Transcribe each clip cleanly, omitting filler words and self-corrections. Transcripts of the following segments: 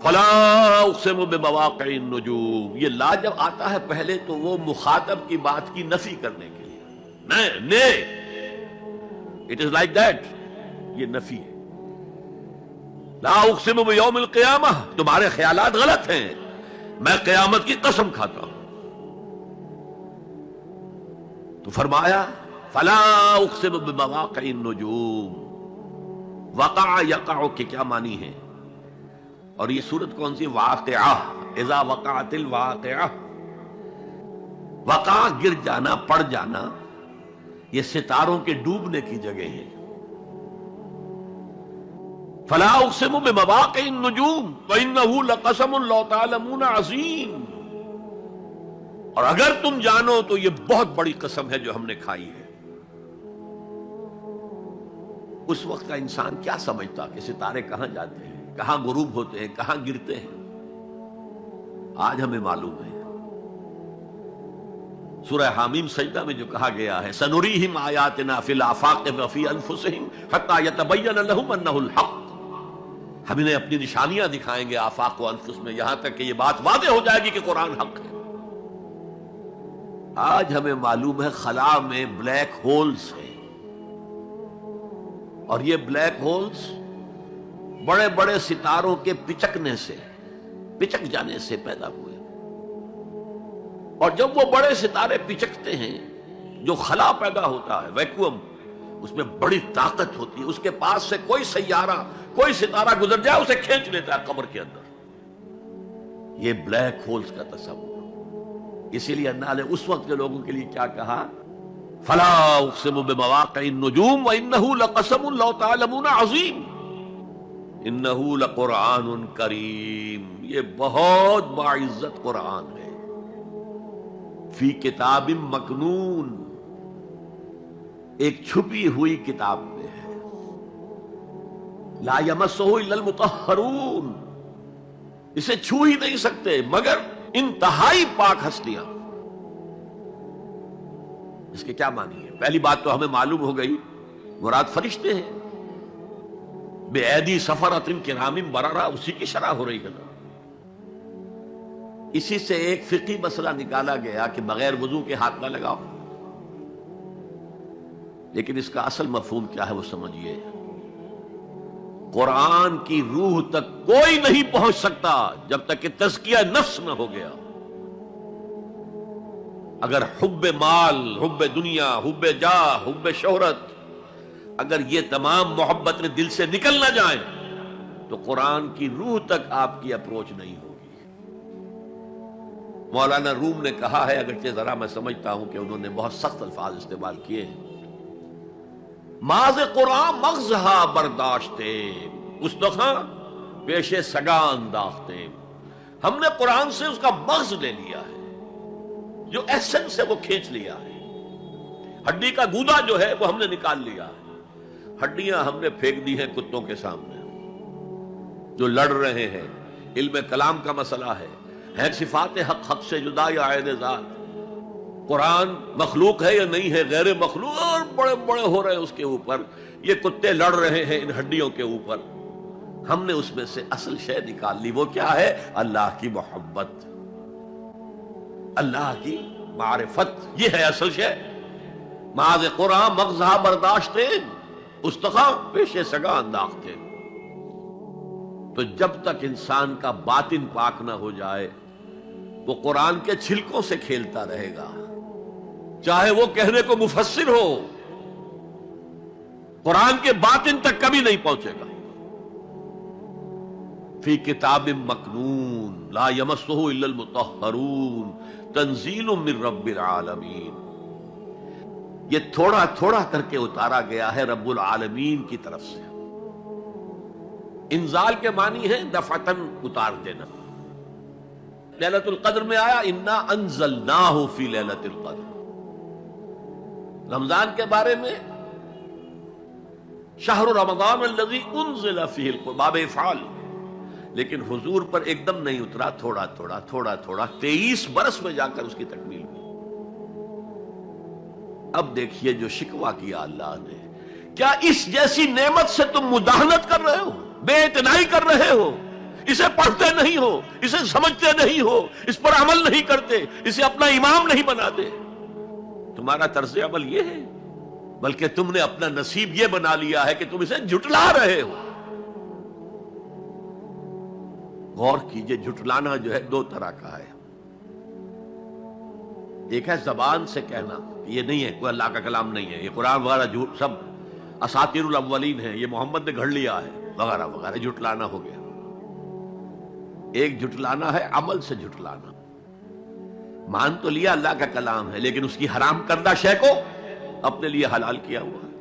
فلا اقسم بمواقع النجوم، یہ لا جب آتا ہے پہلے تو وہ مخاطب کی بات کی نفی کرنے کے لیے، نے اٹ از لائک دیٹ، یہ نفی ہے۔ لا اقسم بیوم القیامہ، تمہارے خیالات غلط ہیں، میں قیامت کی قسم کھاتا ہوں۔ تو فرمایا فلا اقسم بمواقع النجوم، وقع یقع کے کیا معنی ہے؟ اور یہ سورت کون سی؟ واقعہ، اذا وقعت الواقعہ، وقع گر جانا، پڑ جانا، یہ ستاروں کے ڈوبنے کی جگہ ہے۔ فلا اقسم بمواقع النجوم وانه لقسم لو تعلمون عظیم، اور اگر تم جانو تو یہ بہت بڑی قسم ہے جو ہم نے کھائی ہے۔ اس وقت کا انسان کیا سمجھتا کہ ستارے کہاں جاتے ہیں، کہاں غروب ہوتے ہیں، کہاں گرتے ہیں؟ آج ہمیں معلوم ہے۔ سورہ حامیم سجدہ میں جو کہا گیا ہے سنریہم آیاتنا فی الآفاق وفی انفسہم حتی یتبین لہم انہ الحق، ہم انہیں اپنی نشانیاں دکھائیں گے آفاق و انفس میں، یہاں تک کہ یہ بات واضح ہو جائے گی کہ قرآن حق ہے۔ آج ہمیں معلوم ہے خلا میں بلیک ہولز ہیں، اور یہ بلیک ہولز بڑے بڑے ستاروں کے پچکنے سے، پچک جانے سے پیدا ہوئے، اور جب وہ بڑے ستارے پچکتے ہیں، جو خلا پیدا ہوتا ہے، ویکیوم، اس میں بڑی طاقت ہوتی ہے، اس کے پاس سے کوئی سیارہ، کوئی ستارہ گزر جائے اسے کھینچ لیتا ہے قبر کے اندر۔ یہ بلیک ہولز کا تصور۔ اسی لیے اللہ نے اس وقت کے لوگوں کے لیے کیا کہا؟ فلا اقسم بمواقع النجوم وانه لقسم لو تعلمون عظیم انه لقرآن کریم، یہ بہت باعزت قرآن ہے، فی کتاب مکنون، ایک چھپی ہوئی کتاب میں ہے، لا یمسہ الا المطہرون، اسے چھو ہی نہیں سکتے مگر انتہائی پاک ہستیاں۔ اس کے کیا معنی ہے؟ پہلی بات تو ہمیں معلوم ہو گئی، مراد فرشتے ہیں، بے ایدی سفرۃ کرام بررہ، اسی کی شرح ہو رہی ہے نا۔ اسی سے ایک فقہی مسئلہ نکالا گیا کہ بغیر وضو کے ہاتھ نہ لگاؤ، لیکن اس کا اصل مفہوم کیا ہے وہ سمجھیے۔ قرآن کی روح تک کوئی نہیں پہنچ سکتا جب تک کہ تزکیہ نفس نہ ہو گیا۔ اگر حب مال، حب دنیا، حب جاہ، حب شہرت، اگر یہ تمام محبت نے دل سے نکل نہ جائیں تو قرآن کی روح تک آپ کی اپروچ نہیں ہوگی۔ مولانا روم نے کہا ہے، اگرچہ ذرا میں سمجھتا ہوں کہ انہوں نے بہت سخت الفاظ استعمال کیے ہیں، ماز قرآن مغزہا برداشتے استخاں پیش سگا انداختے، ہم نے قرآن سے اس کا مغز لے لیا ہے، جو ایسنس ہے وہ کھینچ لیا ہے، ہڈی کا گودا جو ہے وہ ہم نے نکال لیا ہے، ہڈیاں ہم نے پھینک دی ہیں کتوں کے سامنے جو لڑ رہے ہیں۔ علم کلام کا مسئلہ ہے صفات حق حق سے جدا یا عین ذات، قرآن مخلوق ہے یا نہیں ہے، غیر مخلوق، اور بڑے بڑے ہو رہے ہیں اس کے اوپر، یہ کتے لڑ رہے ہیں ان ہڈیوں کے اوپر۔ ہم نے اس میں سے اصل شے نکال لی، وہ کیا ہے؟ اللہ کی محبت، اللہ کی معرفت، یہ ہے اصل شے۔ ماذ قرآن مغزہ برداشتے استخاں پیش سگا انداختے۔ تو جب تک انسان کا باطن پاک نہ ہو جائے وہ قرآن کے چھلکوں سے کھیلتا رہے گا، چاہے وہ کہنے کو مفسر ہو، قرآن کے باطن تک کبھی نہیں پہنچے گا۔ فی کتاب مکنون لا یمسہ الا المطہرون تنزیل من رب العالمین، یہ تھوڑا تھوڑا کر کے اتارا گیا ہے رب العالمین کی طرف سے۔ انزال کے معنی ہے دفعتاً اتار دینا۔ لیلۃ القدر میں آیا انا انزلناہ فی لیلۃ القدر، رمضان کے بارے میں شہر رمضان الذی انزل فیہ القرآن، باب افعال، لیکن حضور پر ایک دم نہیں اترا، تھوڑا تھوڑا تھوڑا تھوڑا 23 برس میں جا کر اس کی تکمیل ہوئی۔ اب دیکھیے جو شکوہ کیا اللہ نے، کیا اس جیسی نعمت سے تم مداہنت کر رہے ہو، بے اعتنائی کر رہے ہو؟ اسے پڑھتے نہیں ہو، اسے سمجھتے نہیں ہو، اس پر عمل نہیں کرتے، اسے اپنا امام نہیں بناتے، تمہارا طرز عمل یہ ہے، بلکہ تم نے اپنا نصیب یہ بنا لیا ہے کہ تم اسے جھٹلا رہے ہو۔ غور کیجئے، جھٹلانا جو ہے دو طرح کا ہے۔ ایک ہے زبان سے کہنا، یہ نہیں ہے، کوئی اللہ کا کلام نہیں ہے، یہ قرآن وغیرہ جھوٹ، سب اساطیر الاولین ہے، یہ محمد نے گھڑ لیا ہے وغیرہ وغیرہ، جھٹلانا ہو گیا۔ ایک جھٹلانا ہے عمل سے جھٹلانا، مان تو لیا اللہ کا کلام ہے لیکن اس کی حرام کردہ شے کو اپنے لیے حلال کیا ہوا ہے۔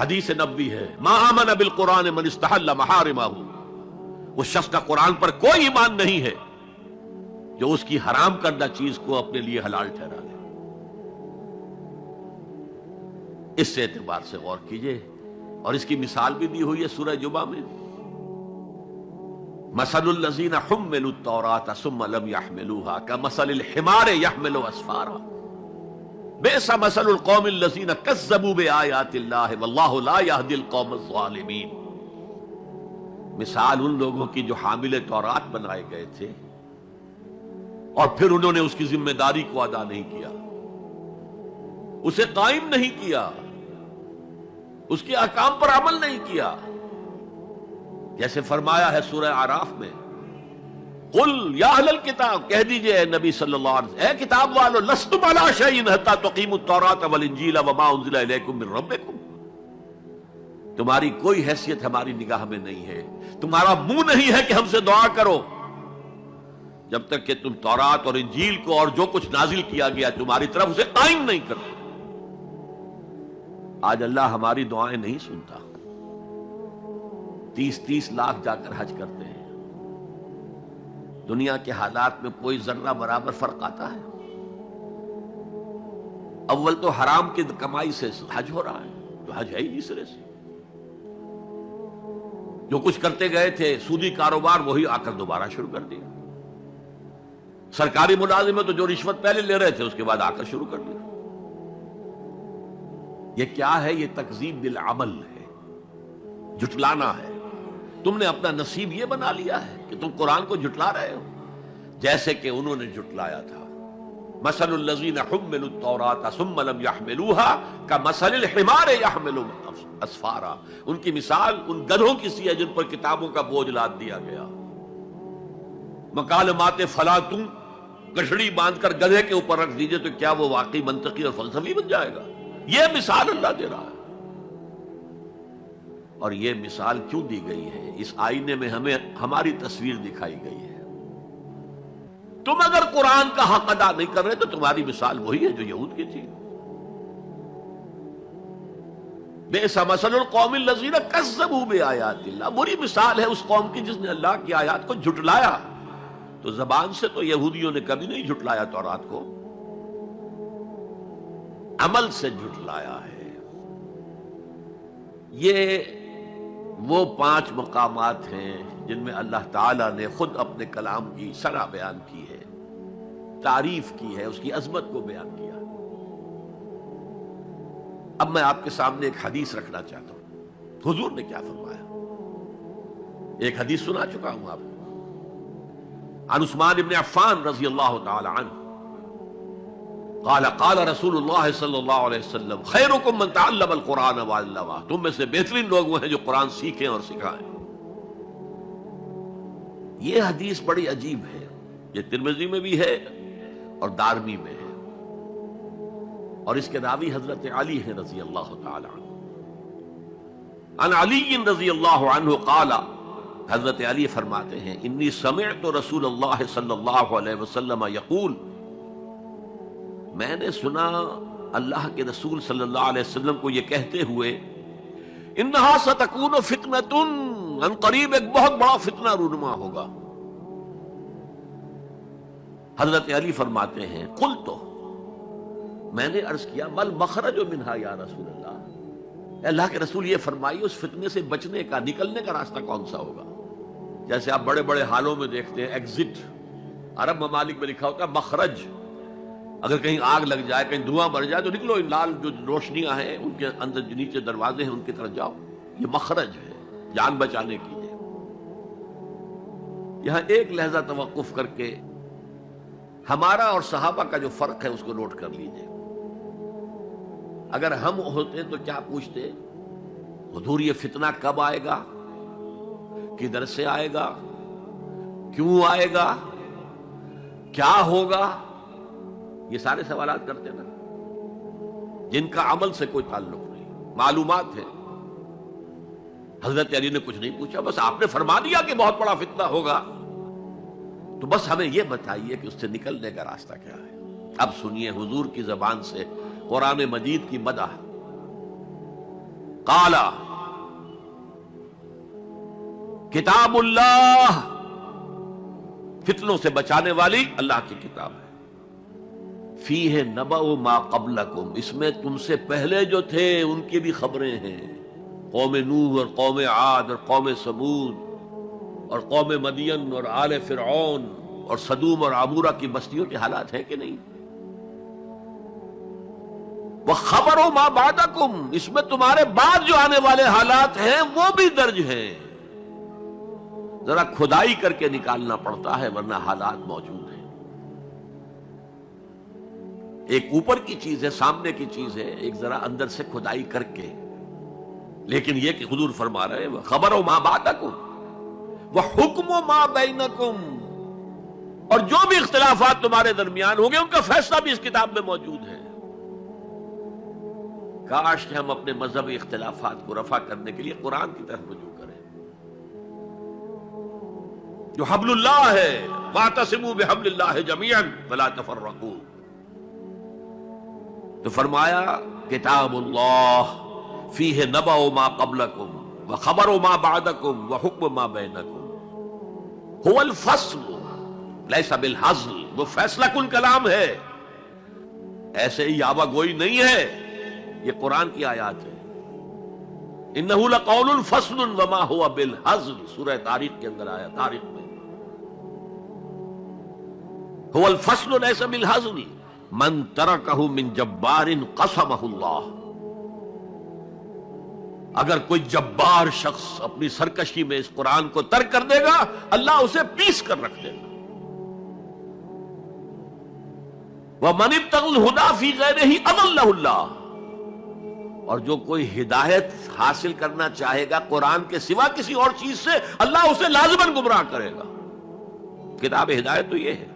حدیث نبوی ہے، ما آمن بالقرآن من استحل محارمہ، اس شخص کا قرآن پر کوئی ایمان نہیں ہے جو اس کی حرام کردہ چیز کو اپنے لیے حلال ٹھہرا لے۔ اس سے اعتبار سے غور کیجئے، اور اس کی مثال بھی دی ہوئی ہے سورہ جمعہ میں، مثل الذین حملوا التوراۃ ثم لم يحملوها كمثل الحمار يحمل اسفارا بئس مثل القوم الذین کذبوا بآیات اللہ واللہ لا يهدی القوم الظالمین۔ مثال ان لوگوں کی جو حامل تورات بنائے گئے تھے اور پھر انہوں نے اس کی ذمہ داری کو ادا نہیں کیا، اسے قائم نہیں کیا، اس کے احکام پر عمل نہیں کیا۔ جیسے فرمایا ہے سورہ اعراف میں، قل یا اہل الکتاب، کہہ دیجئے اے نبی صلی اللہ علیہ وسلم، اے کتاب والو، لستم علی شیء حتی تقیموا التوراۃ والانجیل وما انزل الیکم من ربکم، تمہاری کوئی حیثیت ہماری نگاہ میں نہیں ہے، تمہارا منہ نہیں ہے کہ ہم سے دعا کرو جب تک کہ تم تورات اور انجیل کو اور جو کچھ نازل کیا گیا تمہاری طرف اسے قائم نہیں کرتے۔ آج اللہ ہماری دعائیں نہیں سنتا، 30 لاکھ جا کر حج کرتے ہیں، دنیا کے حالات میں کوئی ذرہ برابر فرق آتا ہے؟ اول تو حرام کی کمائی سے حج ہو رہا ہے، تو حج ہے ہی نہیں سرے سے۔ جو کچھ کرتے گئے تھے سودی کاروبار وہی آ کر دوبارہ شروع کر دیا، سرکاری ملازم تو جو رشوت پہلے لے رہے تھے اس کے بعد آ کر شروع کر دیا۔ یہ کیا ہے؟ یہ تکذیب بالعمل ہے، جھٹلانا ہے۔ تم نے اپنا نصیب یہ بنا لیا ہے کہ تم قرآن کو جھٹلا رہے ہو، جیسے کہ انہوں نے جھٹلایا تھا۔ مثل الذین حملوا التوراۃ ثم لم يحملوها كمثل الحمار يحمل اسفارا، ان کی مثال ان گدھوں کی سی ہے جن پر کتابوں کا بوجھ لاد دیا گیا۔ مکالمات فلاں تم کشڑی باندھ کر گدھے کے اوپر رکھ دیجئے تو کیا وہ واقعی منطقی اور فلسفی بن جائے گا؟ یہ مثال اللہ دے رہا ہے۔ اور یہ مثال کیوں دی گئی ہے؟ اس آئینے میں ہمیں ہماری تصویر دکھائی گئی ہے۔ تم اگر قرآن کا حق ادا نہیں کر رہے تو تمہاری مثال وہی ہے جو یہود کی تھی۔ بئس مثل القوم الذین کذبوا بآیات اللہ، بری مثال ہے اس قوم کی جس نے اللہ کی آیات کو جھٹلایا۔ تو زبان سے تو یہودیوں نے کبھی نہیں جھٹلایا تورات کو، عمل سے جھٹلایا ہے۔ یہ وہ 5 مقامات ہیں جن میں اللہ تعالیٰ نے خود اپنے کلام کی ثنا بیان کی ہے، تعریف کی ہے، اس کی عظمت کو بیان کیا۔ اب میں آپ کے سامنے ایک حدیث رکھنا چاہتا ہوں، حضور نے کیا فرمایا۔ ایک حدیث سنا چکا ہوں آپ کو، عن عثمان بن عفان رضی اللہ تعالی عنہ قال قال رسول اللہ صلی اللہ علیہ وسلم خیرکم من تعلم القرآن وعلمہ، تم میں سے بہترین لوگ وہ ہیں جو قرآن سیکھیں اور سکھائیں۔ یہ حدیث بڑی عجیب ہے، یہ ترمذی میں بھی ہے اور دارمی میں ہے، اور اس کے راوی حضرت علی ہیں رضی اللہ تعالی عنہ۔ عن علی رضی اللہ عنہ قال، حضرت علی فرماتے ہیں انی سمعت رسول اللہ صلی اللہ علیہ وسلم یقول، میں نے سنا اللہ کے رسول صلی اللہ علیہ وسلم کو یہ کہتے ہوئے، انہا ستکون فتنۃ، ان قریب ایک بہت بڑا فتنہ رونما ہوگا۔ حضرت علی فرماتے ہیں قلت، میں نے عرض کیا مل مخرج منہا یا رسول اللہ، اللہ کے رسول یہ فرمائیے اس فتنے سے بچنے کا، نکلنے کا راستہ کون سا ہوگا؟ جیسے آپ بڑے بڑے حالوں میں دیکھتے ہیں ایگزٹ، عرب ممالک میں لکھا ہوتا ہے مخرج، اگر کہیں آگ لگ جائے، کہیں دھواں بڑھ جائے تو نکلو، ان لال جو روشنیاں ہیں ان کے اندر جو نیچے دروازے ہیں ان کی طرف جاؤ، یہ مخرج ہے جان بچانے کی ہے۔ یہاں ایک لحظہ توقف کر کے ہمارا اور صحابہ کا جو فرق ہے اس کو نوٹ کر لیجئے. اگر ہم ہوتے تو کیا پوچھتے؟ حضور یہ فتنہ کب آئے گا، کدھر سے آئے گا، کیوں آئے گا، کیا ہوگا؟ یہ سارے سوالات کرتے نا، جن کا عمل سے کوئی تعلق نہیں، معلومات ہے. حضرت علی نے کچھ نہیں پوچھا، بس آپ نے فرما دیا کہ بہت بڑا فتنہ ہوگا، تو بس ہمیں یہ بتائیے کہ اس سے نکلنے کا راستہ کیا ہے. اب سنیے حضور کی زبان سے قرآن مجید کی مدح. قالا کتاب اللہ، فتنوں سے بچانے والی اللہ کی کتاب ہے. فیہ نبأ ما قبلکم، اس میں تم سے پہلے جو تھے ان کی بھی خبریں ہیں. قوم نوح اور قوم عاد اور قوم ثمود اور قوم مدین اور آل فرعون اور صدوم اور عمورہ کی بستیوں کے حالات ہیں کہ نہیں؟ وَخَبَرُ مَا بَعْدَكُمْ، اس میں تمہارے بعد جو آنے والے حالات ہیں وہ بھی درج ہیں. ذرا کھدائی کر کے نکالنا پڑتا ہے ورنہ حالات موجود ہیں. ایک اوپر کی چیز ہے، سامنے کی چیز ہے، ایک ذرا اندر سے کھدائی کر کے. لیکن یہ کہ حضور فرما رہے ہیں خبرو ما بعدکم وحکم ما بینکم، اور جو بھی اختلافات تمہارے درمیان ہوں گے ان کا فیصلہ بھی اس کتاب میں موجود ہے. کاش کہ ہم اپنے مذہبی اختلافات کو رفع کرنے کے لیے قرآن کی طرف رجوع کریں جو حبل اللہ ہے. واعتصموا بحبل اللہ جميعا ولا تفرقوا. تو فرمایا کتاب اللہ فیہ نبأ ما قبلکم وخبر ما بعدکم وحکم ما بینکم هو الفصل لیس بالحزل، وہ فیصلہ کن کلام ہے، ایسے ہی یاوہ گوئی نہیں ہے. یہ قرآن کی آیات ہے. انہ لقول فصل وما هو بالحزل، سورہ طارق کے اندر آیا. طارق میں هو الفصل لیس بالحزل من ترکہ من جبار قسمہ اللہ. اگر کوئی جبار شخص اپنی سرکشی میں اس قرآن کو ترک کر دے گا اللہ اسے پیس کر رکھ دے گا. وَمَنِ ابْتَغَى الْهُدَى فِي غَيْرِهِ أَضَلَّهُ اللَّهُ، اور جو کوئی ہدایت حاصل کرنا چاہے گا قرآن کے سوا کسی اور چیز سے اللہ اسے لازماً گمراہ کرے گا. کتاب ہدایت تو یہ ہے.